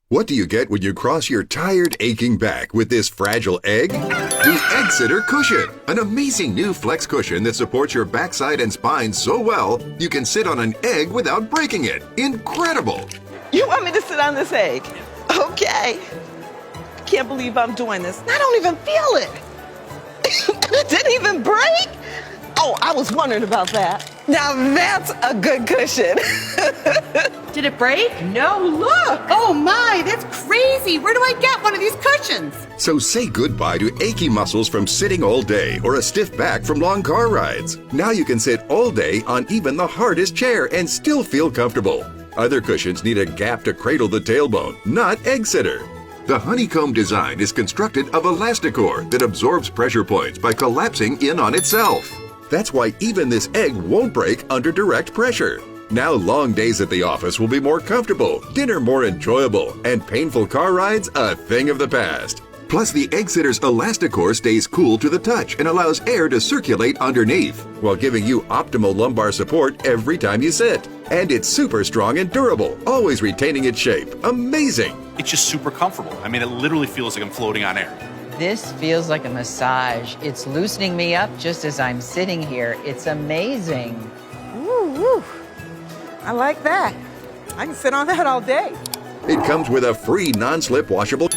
What do you get when you cross your tired, aching back with this fragile egg? The Egg Sitter Cushion, an amazing new flex cushion that supports your backside and spine so well you can sit on an egg without breaking it. Incredible! You want me to sit on this egg? Okay. Can't believe I'm doing this. I don't even feel it. It didn't even break? Oh, I was wondering about that. Now that's a good cushion. Did it break? No, look! Oh my, that's crazy! Where do I get one of these cushions? So say goodbye to achy muscles from sitting all day or a stiff back from long car rides. Now you can sit all day on even the hardest chair and still feel comfortable. Other cushions need a gap to cradle the tailbone, not Egg Sitter. The honeycomb design is constructed of Elasticor that absorbs pressure points by collapsing in on itself. That's why even this egg won't break under direct pressure. Now long days at the office will be more comfortable, dinner more enjoyable, and painful car rides a thing of the past. Plus, the Egg Sitter's Elasticor stays cool to the touch and allows air to circulate underneath, while giving you optimal lumbar support every time you sit. And it's super strong and durable, always retaining its shape. Amazing! It's just super comfortable. I mean, it literally feels like I'm floating on air. This feels like a massage. It's loosening me up just as I'm sitting here. It's amazing. Ooh, woo. I like that. I can sit on that all day. It comes with a free non-slip washable